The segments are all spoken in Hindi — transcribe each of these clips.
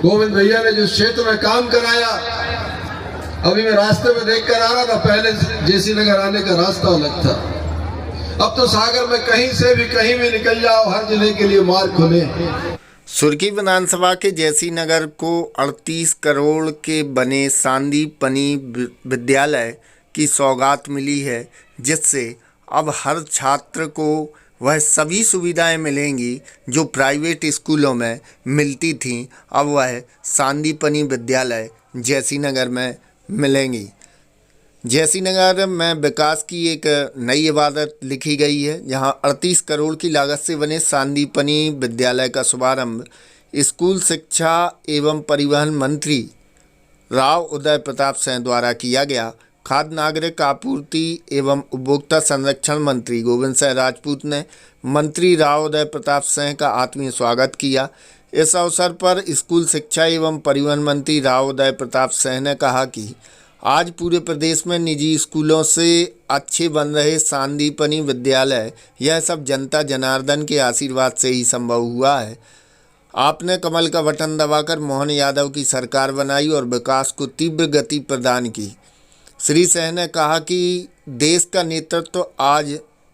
गोविंद भैया ने जिस क्षेत्र में काम कराया, अभी मैं रास्ते में देख कर आ रहा था, पहले जेसी नगर आने का रास्ता अलग था। अब तो सागर में कहीं से भी कहीं भी निकल जाओ, हर जिले के लिए मार्ग खुले। सुर्खी विधानसभा के जेसी नगर को 38 करोड़ के बने सांदीपनी विद्यालय की सौगात मिली है, जिससे अब हर छात्र को वह सभी सुविधाएं मिलेंगी जो प्राइवेट स्कूलों में मिलती थीं। अब वह सांदीपनी विद्यालय जेसी नगर में मिलेंगी। जेसी नगर में विकास की एक नई इबारत लिखी गई है, जहां 38 करोड़ की लागत से बने सांदीपनी विद्यालय का शुभारंभ स्कूल शिक्षा एवं परिवहन मंत्री राव उदय प्रताप सिंह द्वारा किया गया। खाद्य नागरिक आपूर्ति एवं उपभोक्ता संरक्षण मंत्री गोविंद सिंह राजपूत ने मंत्री राव उदय प्रताप सिंह का आत्मीय स्वागत किया। इस अवसर पर स्कूल शिक्षा एवं परिवहन मंत्री राव उदय प्रताप सिंह ने कहा कि आज पूरे प्रदेश में निजी स्कूलों से अच्छे बन रहे सांदीपनी विद्यालय, यह सब जनता जनार्दन के आशीर्वाद से ही संभव हुआ है। आपने कमल का बटन दबाकर मोहन यादव की सरकार बनाई और विकास को तीव्र गति प्रदान की। श्री सिंह ने कहा कि देश का नेतृत्व आज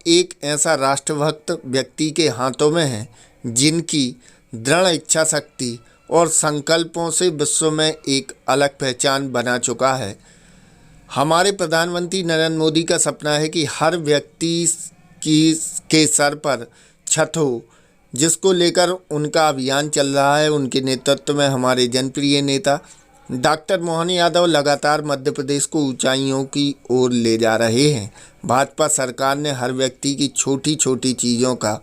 एक ऐसा राष्ट्रभक्त व्यक्ति के हाथों में है, जिनकी दृढ़ इच्छा शक्ति और संकल्पों से विश्व में एक अलग पहचान बना चुका है। हमारे प्रधानमंत्री नरेंद्र मोदी का सपना है कि हर व्यक्ति के सर पर छत हो, जिसको लेकर उनका अभियान चल रहा है। उनके नेतृत्व में हमारे जनप्रिय नेता डॉक्टर मोहन यादव लगातार मध्य प्रदेश को ऊंचाइयों की ओर ले जा रहे हैं। भाजपा सरकार ने हर व्यक्ति की छोटी छोटी चीज़ों का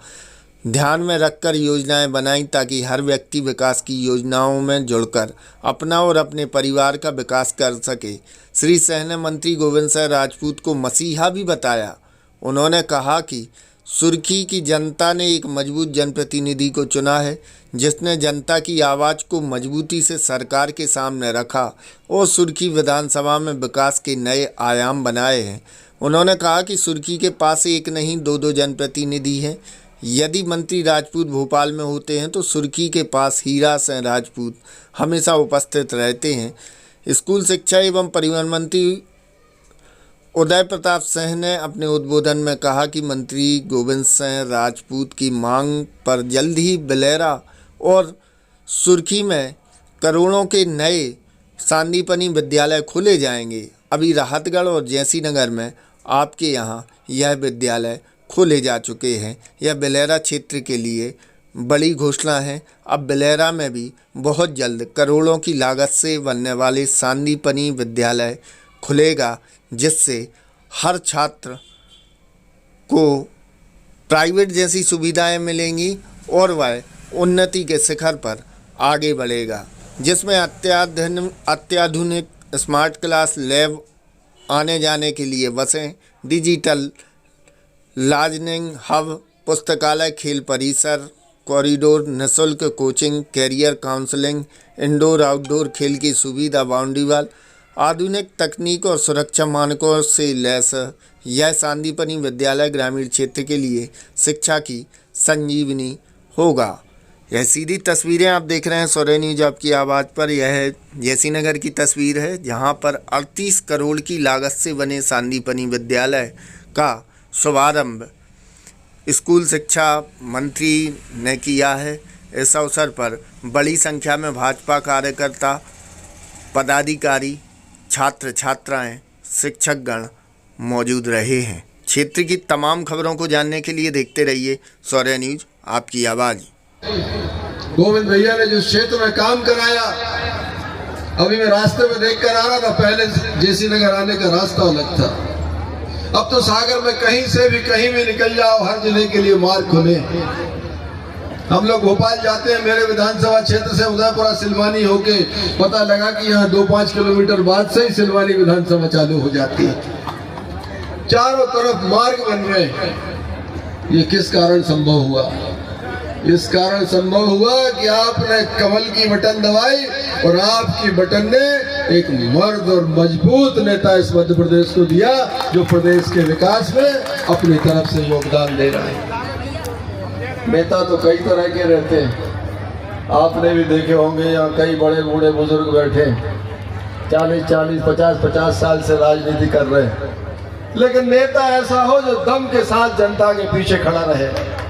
ध्यान में रखकर योजनाएं बनाई, ताकि हर व्यक्ति विकास की योजनाओं में जुड़कर अपना और अपने परिवार का विकास कर सके। श्री सिंह ने मंत्री गोविंद सिंह राजपूत को मसीहा भी बताया। उन्होंने कहा कि सुर्खी की जनता ने एक मजबूत जनप्रतिनिधि को चुना है, जिसने जनता की आवाज़ को मजबूती से सरकार के सामने रखा और सुर्खी विधानसभा में विकास के नए आयाम बनाए हैं। उन्होंने कहा कि सुर्खी के पास एक नहीं दो जनप्रतिनिधि हैं। यदि मंत्री राजपूत भोपाल में होते हैं तो सुर्खी के पास हीरा सिंह राजपूत हमेशा उपस्थित रहते हैं। स्कूल शिक्षा एवं परिवहन मंत्री उदय प्रताप सिंह ने अपने उद्बोधन में कहा कि मंत्री गोविंद सिंह राजपूत की मांग पर जल्द ही बिलेरा और सुर्खी में करोड़ों के नए सांदीपनी विद्यालय खुले जाएंगे। अभी राहतगढ़ और जेसी नगर में आपके यहाँ यह विद्यालय खोले जा चुके हैं। यह बिलेरा क्षेत्र के लिए बड़ी घोषणा है। अब बिलेरा में भी बहुत जल्द करोड़ों की लागत से बनने वाले सांदीपनी विद्यालय खुलेगा, जिससे हर छात्र को प्राइवेट जैसी सुविधाएं मिलेंगी और वह उन्नति के शिखर पर आगे बढ़ेगा, जिसमें अत्याधुनिक स्मार्ट क्लास लैब, आने जाने के लिए बसें, डिजिटल लर्निंग हब, पुस्तकालय, खेल परिसर, कॉरिडोर, निःशुल्क coaching, career counselling, indoor outdoor खेल की सुविधा, बाउंड्री वॉल, आधुनिक तकनीक और सुरक्षा मानकों से लैस यह सांदीपनी विद्यालय ग्रामीण क्षेत्र के लिए शिक्षा की संजीवनी होगा। यह सीधी तस्वीरें आप देख रहे हैं सौर्य न्यूज आपकी आवाज़ पर। यह जेसी नगर की तस्वीर है, जहां पर 38 करोड़ की लागत से बने सांदीपनी विद्यालय का शुभारंभ स्कूल शिक्षा मंत्री ने किया है। इस अवसर पर बड़ी संख्या में भाजपा कार्यकर्ता, पदाधिकारी, छात्र छात्राएं, शिक्षकगण मौजूद रहे हैं। क्षेत्र की तमाम खबरों को जानने के लिए देखते रहिए सौर्य न्यूज आपकी आवाज़। गोविंद भैया ने जिस क्षेत्र में काम कराया, अभी मैं रास्ते में देख कर आ रहा था, पहले जेसी नगर आने का रास्ता अलग था। अब तो सागर में कहीं से भी कहीं भी निकल जाओ, हर जिले के लिए मार्ग खुले। हम लोग भोपाल जाते हैं, मेरे विधानसभा क्षेत्र से उदयपुरा सिलवानी होके पता लगा कि यहाँ 2-5 किलोमीटर बाद से ही सिलवानी विधानसभा चालू हो जाती है। चारों तरफ मार्ग बन रहे हैं। ये किस कारण संभव हुआ? इस कारण संभव हुआ कि आपने कमल की बटन दबाई और आपकी बटन ने एक मर्द और मजबूत नेता इस मध्य प्रदेश को दिया, जो प्रदेश के विकास में अपनी तरफ से योगदान दे रहा है। नेता तो कई तरह के रहते हैं, आपने भी देखे होंगे यहाँ कई बड़े बूढ़े बुजुर्ग बैठे 40-40, 50-50 साल से राजनीति कर रहे हैं, लेकिन नेता ऐसा हो जो दम के साथ जनता के पीछे खड़ा रहे।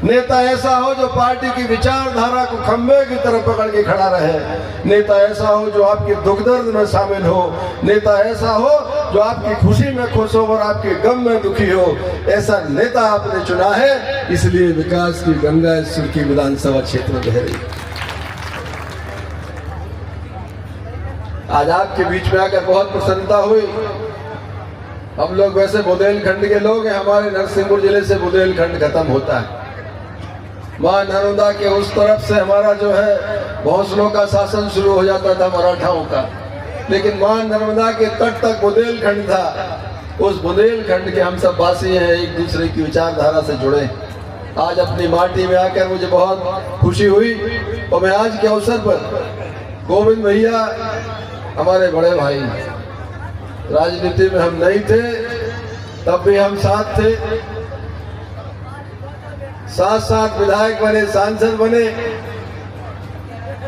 नेता ऐसा हो जो पार्टी की विचारधारा को खंबे की तरफ पकड़ के खड़ा रहे। नेता ऐसा हो जो आपके दुख दर्द में शामिल हो। नेता ऐसा हो जो आपकी खुशी में खुश हो और आपके गम में दुखी हो। ऐसा नेता आपने चुना है, इसलिए विकास की गंगा इस सुर्खी विधानसभा क्षेत्र में बह रही है। आज आपके बीच में आकर बहुत प्रसन्नता हुई। हम लोग वैसे बुंदेलखंड के लोग हैं, हमारे नरसिंहपुर जिले से बुंदेलखंड खत्म होता है। मां नर्मदा के उस तरफ से हमारा जो है भोसलों का शासन शुरू हो जाता था, मराठाओं का, लेकिन मां नर्मदा के तट तक बुंदेलखंड था। उस बुंदेलखंड के हम सब वासी हैं, एक दूसरे की विचारधारा से जुड़े। आज अपनी माटी में आकर मुझे बहुत खुशी हुई और मैं आज के अवसर पर गोविंद भैया हमारे बड़े भाई, राजनीति में हम नहीं थे तब भी हम साथ थे, साथ साथ विधायक बने, सांसद बने।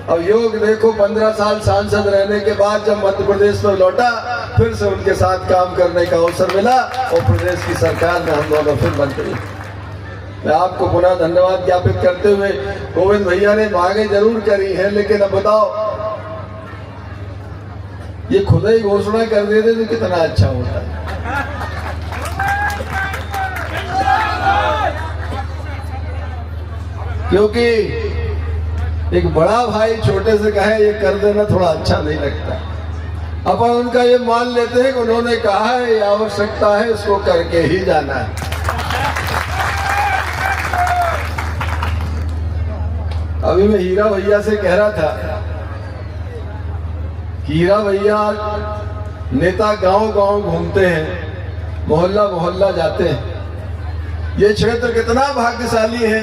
अब योग देखो 15 साल सांसद रहने के बाद जब मध्य प्रदेश में लौटा, फिर से उनके साथ काम करने का अवसर मिला और प्रदेश की सरकार में हम दोनों फिर बन गए। मैं आपको पुनः धन्यवाद ज्ञापित करते हुए, गोविंद भैया ने मांगे जरूर करी है, लेकिन अब बताओ ये खुद ही घोषणा कर देते तो कितना अच्छा होता है। क्योंकि एक बड़ा भाई छोटे से कहे ये कर देना थोड़ा अच्छा नहीं लगता। अपन उनका ये मान लेते हैं कि उन्होंने कहा है, ये आवश्यकता है, इसको करके ही जाना है। अभी मैं हीरा भैया से कह रहा था, हीरा भैया नेता गांव गांव घूमते हैं, मोहल्ला मोहल्ला जाते हैं। ये क्षेत्र कितना भाग्यशाली है,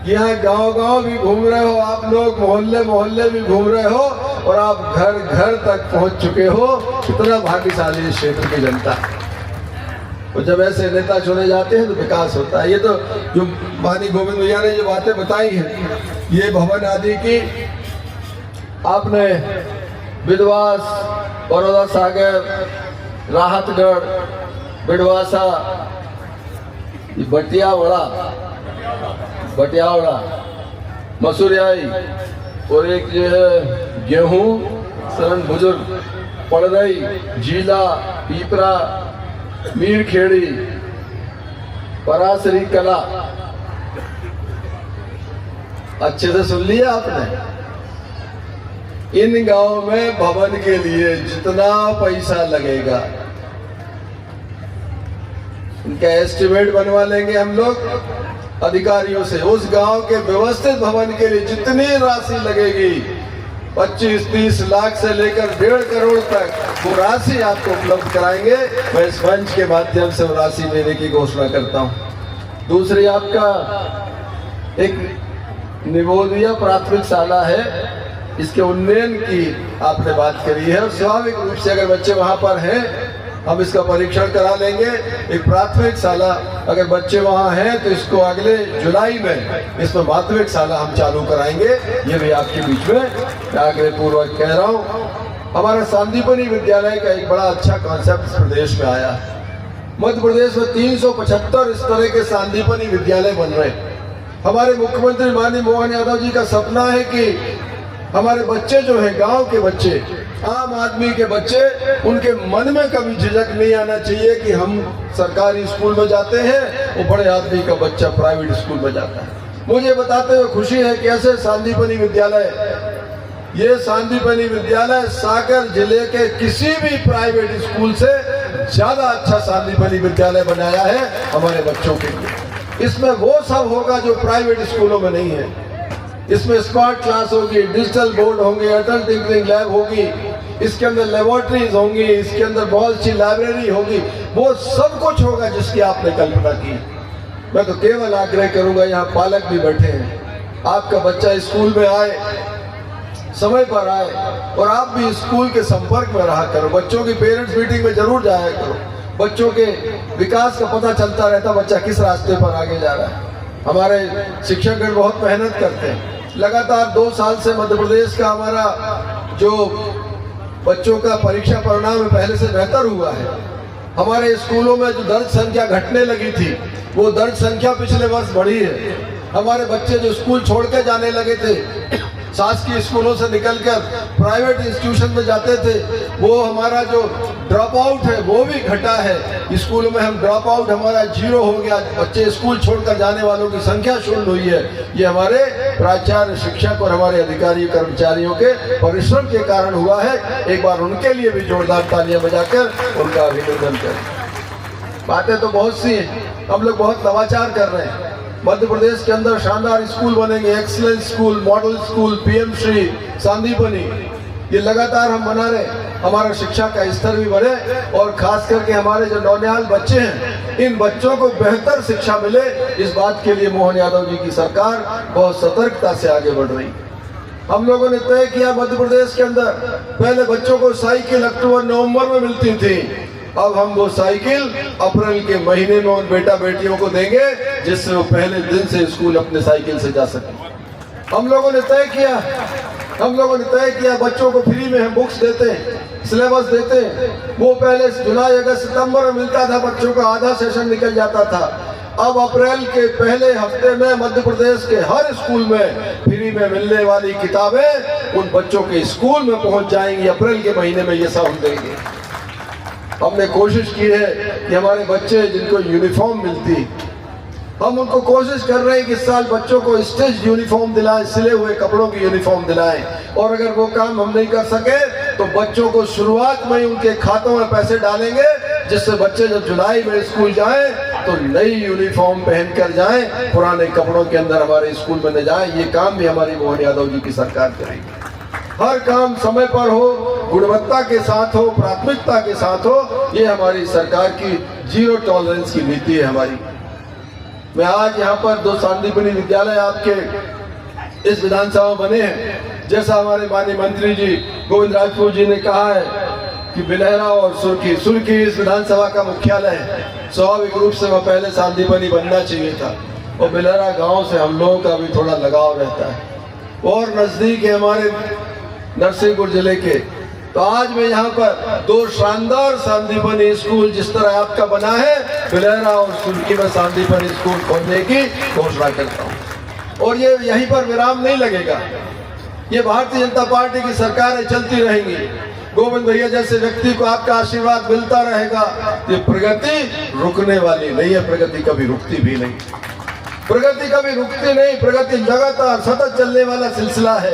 यहाँ गांव गांव भी घूम रहे हो आप लोग, मोहल्ले मोहल्ले भी घूम रहे हो और आप घर घर तक पहुंच चुके हो। कितना भाग्यशाली इस क्षेत्र की जनता। और जब ऐसे नेता चुने जाते हैं तो विकास होता है। ये तो जो माननीय गोविंद भैया ने जो बातें बताई हैं, ये भवन आदि की आपने विधवास, बड़ौदा सागर, राहतगढ़, बिडवासा, बटियावड़ा, मसूरियाई और एक जो है गेहूं, शरण बुजुर्ग, पड़दई, झीला, पीपरा, मीरखेड़ी, परासरी कला। अच्छे से सुन लिया आपने। इन गांव में भवन के लिए जितना पैसा लगेगा इनका एस्टिमेट बनवा लेंगे हम लोग अधिकारियों से। उस गांव के व्यवस्थित भवन के लिए जितनी राशि लगेगी 25-30 लाख से लेकर 1.5 करोड़ तक, वो राशि आपको उपलब्ध कराएंगे। मैं इस मंच के माध्यम से वो राशि देने की घोषणा करता हूँ। दूसरी आपका एक निबोधिया प्राथमिक शाला है, इसके उन्नयन की आपने बात करी है और स्वाभाविक रूप से अगर बच्चे वहां पर हैं हम इसका परीक्षण करा लेंगे। एक प्राथमिक शाला अगर बच्चे वहां हैं तो इसको अगले जुलाई में इसमें माध्यमिक शाला हम चालू कराएंगे। ये भी आपके बीच में आग्रह पूर्वक कह रहा हूँ। हमारा सांदीपनि विद्यालय का एक बड़ा अच्छा कॉन्सेप्ट प्रदेश में आया। मध्य प्रदेश में 375 इस तरह के सांदीपनि विद्यालय बन रहे। हमारे मुख्यमंत्री माननीय मोहन यादव जी का सपना है कि हमारे बच्चे जो हैं, गांव के बच्चे, आम आदमी के बच्चे, उनके मन में कभी झिझक नहीं आना चाहिए कि हम सरकारी स्कूल में जाते हैं, वो बड़े आदमी का बच्चा प्राइवेट स्कूल में जाता है। मुझे बताते हुए खुशी है कि ऐसे सांदीपनि विद्यालय, ये सांदीपनि विद्यालय सागर जिले के किसी भी प्राइवेट स्कूल से ज्यादा अच्छा सांदीपनि विद्यालय बनाया है हमारे बच्चों के लिए। इसमें वो सब होगा जो प्राइवेट स्कूलों में नहीं है। इसमें स्मार्ट क्लास होगी, डिजिटल बोर्ड होंगे, अटल टिंकरिंग लैब होगी, इसके अंदर लेबोरेटरीज होंगी, इसके अंदर बहुत अच्छी लाइब्रेरी होगी। वो सब कुछ होगा जिसकी आपने कल्पना की। मैं तो केवल आग्रह करूंगा, यहाँ पालक भी बैठे हैं, आपका बच्चा स्कूल में आए, समय पर आए और आप भी स्कूल के संपर्क में रहा करो। बच्चों की पेरेंट्स मीटिंग में जरूर जाया करो। बच्चों के विकास का पता चलता रहता, बच्चा किस रास्ते पर आगे जा रहा है। हमारे शिक्षकगण बहुत मेहनत करते हैं, लगातार 2 साल से मध्य प्रदेश का हमारा जो बच्चों का परीक्षा परिणाम पहले से बेहतर हुआ है। हमारे स्कूलों में जो दर्ज संख्या घटने लगी थी, वो दर्ज संख्या पिछले वर्ष बढ़ी है। हमारे बच्चे जो स्कूल छोड़ के जाने लगे थे, शासकीय स्कूलों से निकलकर प्राइवेट इंस्टीट्यूशन में जाते थे, वो हमारा जो ड्रॉप आउट है वो भी घटा है। स्कूलों में हम ड्रॉप आउट हमारा 0 हो गया। बच्चे स्कूल छोड़कर जाने वालों की संख्या शून्य हुई है। ये हमारे प्राचार्य, शिक्षक और हमारे अधिकारी कर्मचारियों के परिश्रम के कारण हुआ है। एक बार उनके लिए भी जोरदार तालियां बजाकर उनका अभिनंदन करें। बातें तो बहुत सी हैं, हम लोग बहुत नवाचार कर रहे हैं। मध्य प्रदेश के अंदर शानदार स्कूल बनेंगे, excellence school, model school, PM Shri, Sandipani, ये लगातार हम बना रहे हैं। हमारा शिक्षा का स्तर भी बढ़े और खास करके हमारे जो नौनिहाल बच्चे हैं, इन बच्चों को बेहतर शिक्षा मिले, इस बात के लिए मोहन यादव जी की सरकार बहुत सतर्कता से आगे बढ़ रही है। हम लोगों ने तय किया मध्य प्रदेश के अंदर पहले बच्चों को साइकिल अक्टूबर नवंबर में मिलती थी, अब हम वो साइकिल अप्रैल के महीने में उन बेटा बेटियों को देंगे, जिससे वो पहले दिन से स्कूल अपने साइकिल से जा सके। हम लोगों ने तय किया बच्चों को फ्री में हम बुक्स देते हैं, सिलेबस देते हैं। वो पहले जुलाई, अगस्त, सितंबर में मिलता था, बच्चों का आधा सेशन निकल जाता था। अब अप्रैल के पहले हफ्ते में मध्य प्रदेश के हर स्कूल में फ्री में मिलने वाली किताबें उन बच्चों के स्कूल में पहुंच जाएंगी। अप्रैल के महीने में ये सब हम देंगे। हमने कोशिश की है कि हमारे बच्चे जिनको यूनिफॉर्म मिलती, हम उनको कोशिश कर रहे हैं कि इस साल बच्चों को स्टिच यूनिफॉर्म दिलाएं, सिले हुए कपड़ों की यूनिफॉर्म दिलाएं। और अगर वो काम हम नहीं कर सके तो बच्चों को शुरुआत में ही उनके खातों में पैसे डालेंगे, जिससे बच्चे जब जुलाई में स्कूल जाएं तो नई यूनिफॉर्म पहनकर जाएं, पुराने कपड़ों के अंदर हमारे स्कूल में न जाएं। ये काम भी हमारी मोहन यादव जी की सरकार करेगी। हर काम समय पर हो, गुणवत्ता के साथ हो, प्राथमिकता के साथ हो, ये हमारी सरकार की 0 टॉलरेंस की नीति है हमारी। मैं आज यहाँ पर 2 सांदीपनी विद्यालय आपके इस विधानसभा बने हैं। जैसा हमारे माननीय मंत्री जी गोविंद राजपूत जी ने कहा है कि बिलहरा और सुर्खी इस विधानसभा का मुख्यालय है। स्वाभाविक रूप से वह पहले सांदीपनी बनना चाहिए था, और बिलहरा गांव से हम लोगों का भी थोड़ा लगाव रहता है और नजदीक है हमारे नरसिंहपुर जिले के। तो आज मैं यहाँ पर 2 शानदार सांदीपनी स्कूल जिस तरह आपका बना है, बिलहरा और सुर्खी में सांदीपनी स्कूल खोलने की घोषणा करता हूँ। और ये यहीं पर विराम नहीं लगेगा। ये भारतीय जनता पार्टी की सरकारें चलती रहेंगी। गोविंद भैया जैसे व्यक्ति को आपका आशीर्वाद मिलता रहेगा। ये प्रगति रुकने वाली नहीं है, प्रगति कभी रुकती भी नहीं। प्रगति कभी रुकती नहीं, प्रगति लगातार सतत चलने वाला सिलसिला है।